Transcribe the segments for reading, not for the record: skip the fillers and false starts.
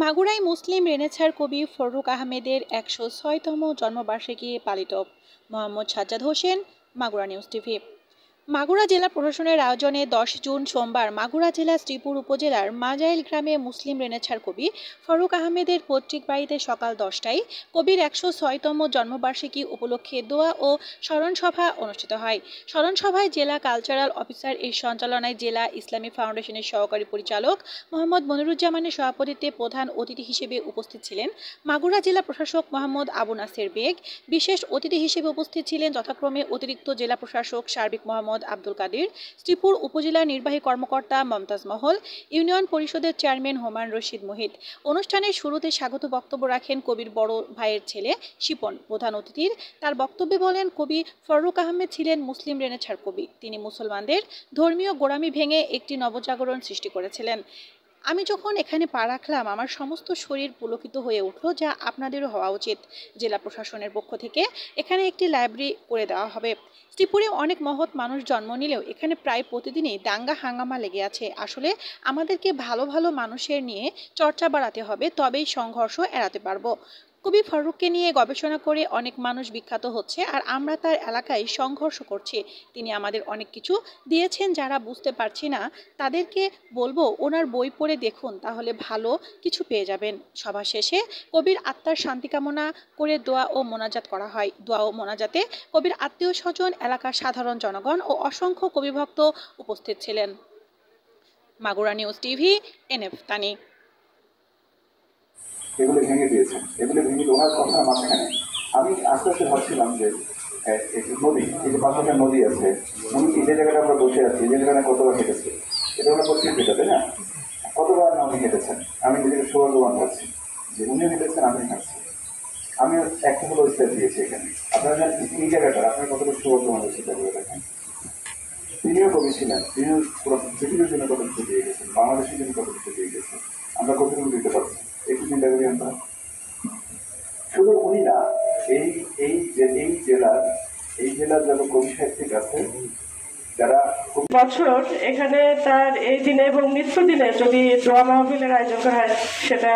মাগুরায় মুসলিম রেনেসাঁর কবি ফররুখ আহমেদের ১০৬তম জন্মবার্ষিকী পালিত। Mohammad Sajjad Hossain, Magura news TV. মাগুরা জেলা প্রশাসনের আয়োজনে ১০ জুন সোমবার মাগুরা জেলা শ্রীপুর উপজেলার মাজাইল গ্রামে মুসলিম রেনেসাঁর কবি ফররুখ আহমেদের পৈতৃক বাড়িতে সকাল ১০টায় কবির ১০৬তম জন্মবার্ষিকী উপলক্ষে দোয়া ও স্মরণসভা অনুষ্ঠিত হয়। স্মরণসভায় জেলা কালচারাল অফিসার এর সঞ্চালনায় জেলা ইসলামী ফাউন্ডেশনের সহকারী পরিচালক মোহাম্মদ মনিরুজ্জামানের সভাপতিত্বে প্রধান অতিথি হিসেবে উপস্থিত ছিলেন মাগুরা জেলা প্রশাসক মোহাম্মদ আবু নাসের বেগ। বিশেষ অতিথি হিসেবে উপস্থিত ছিলেন যথাক্রমে অতিরিক্ত জেলা প্রশাসক সার্বিক মোহাম্মদ আব্দুল কাদির, শ্রীপুর উপজেলা নির্বাহী কর্মকর্তা মমতাজ মহল, ইউনিয়ন পরিষদের চেয়ারম্যান হুমায়ুন রশিদ মুহিত। অনুষ্ঠানের শুরুতে স্বাগত বক্তব্য রাখেন কবির বড় ভাইয়ের ছেলে শিপন। প্রধান অতিথির তার বক্তব্যে বলেন, কবি ফররুখ আহমেদ ছিলেন মুসলিম রেনেসাঁর কবি। তিনি মুসলমানদের ধর্মীয় গোঁড়ামি ভেঙে একটি নবজাগরণ সৃষ্টি করেছিলেন। আমি যখন এখানে পা রাখলাম আমার সমস্ত শরীর পুলকিত হয়ে উঠল, যা আপনাদেরও হওয়া উচিত। জেলা প্রশাসনের পক্ষ থেকে এখানে একটি লাইব্রেরি করে দেওয়া হবে। শ্রীপুরে অনেক মহৎ মানুষ জন্ম নিলেও এখানে প্রায় প্রতিদিনই দাঙ্গা হাঙ্গামা লেগে আছে। আসলে আমাদেরকে ভালো ভালো মানুষের নিয়ে চর্চা বাড়াতে হবে, তবেই সংঘর্ষ এড়াতে পারবো। কবি ফররুখকে নিয়ে গবেষণা করে অনেক মানুষ বিখ্যাত হচ্ছে, আর আমরা তার এলাকায় সংঘর্ষ করছি। তিনি আমাদের অনেক কিছু দিয়েছেন, যারা বুঝতে পারছি না তাদেরকে বলবো ওনার বই পড়ে দেখুন, তাহলে ভালো কিছু পেয়ে যাবেন। সভা শেষে কবির আত্মার শান্তি কামনা করে দোয়া ও মোনাজাত করা হয়। দোয়া ও মোনাজাতে কবির আত্মীয় স্বজন, এলাকার সাধারণ জনগণ ও অসংখ্য কবিভক্ত উপস্থিত ছিলেন। মাগুরা নিউজ টিভি, এনএফ তানি। এগুলো ভেঙে দিয়েছেন, এগুলো ভেঙে ওনার কথা মাঝখানে আমি আস্তে আস্তে ভাবছিলাম যে নদী, এই যে পাশাপাশি নদী আছে, উনি যে জায়গাটা আমরা বসে আছি, যে জায়গাটা কতবার হেঁটেছে, এটা ওনার পরিচিত, তাই না? কতবার উনি হেঁটেছেন, আমি নিজেকে সৌভাগ্যবান ভাবছি যে উনিও হেঁটেছেন, আমি হাঁটছি। আমি একটা হলো স্টেপ দিয়েছি এখানে। আপনারা জানেন এই জায়গাটা আপনার কতটা সৌভাগ্যবান হচ্ছে, দেখেন তিনিও কবি ছিলেন, তিনিও পুরো পৃথিবীর জন্য কত কিছু দিয়ে গেছেন, বাংলাদেশের জন্য কত কিছু দিয়ে গেছেন। আমরা কতটুকু দিতে পারছি একটু চিন্তা করি আমরা। শুধু উনি না, এই জেলার যারা কবি সাহিত্যিক আছে, যারা বছর এখানে তার এই দিনে এবং নিত্যদিনে যদি দোয়া মাহফিলের আয়োজন করা হয়, সেটা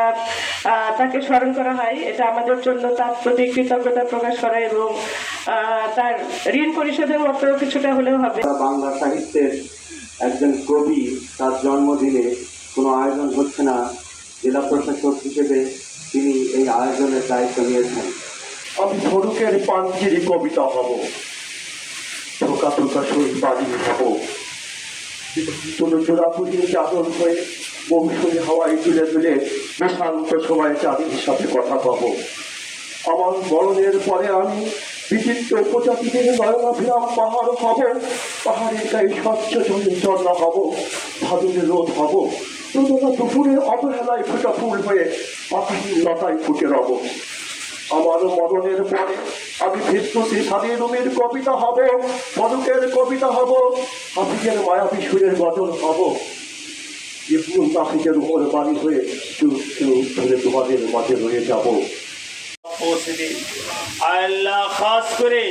তাকে স্মরণ করা হয়। এটা আমাদের জন্য তার প্রতি কৃতজ্ঞতা প্রকাশ করা এবং তার ঋণ পরিশোধের মতো কিছুটা হলেও হবে। বাংলা সাহিত্যের একজন কবি, তার জন্মদিনে কোনো আয়োজন হচ্ছে না, জেলা প্রশাসক হিসেবে তিনি এই আয়োজনের দায়িত্ব নিয়েছেন। আমি ফররুখের পাঞ্জিরি কবিতা হব, ঠোকা ঠোকা সই বাড়ি হব, জোড়া পুজিয়ে চাদর হয়ে মৌসুমী হাওয়ায় তুলে তুলে প্রশান্ত সময় চাঁদের সাথে কথা কব। আমার মরণের পরে আমি বিচিত্র উপজাতিদের নয়নাভিরাম পাহাড় হব, পাহাড়ের গায়ে স্বচ্ছ ঝর্ণা হব, ভাদুরের রোদ হব, রোদনা দুপুরের অবহেলায় ফোটা ফুল হয়ে পাখির লতায় ফুটে রব। আমার মরণের পরে আমি ভিত্তি সাদী রুমির কবিতা হব, ফররুখের কবিতা হব, হাফিজের মায়াবী সুরের গজল হব। ইবনুল নাফিজের উপর বাড়ি হয়ে চুপ চুপ ধরে তোমাদের মাঝে রয়ে যাব। আল্লাহ খাস করে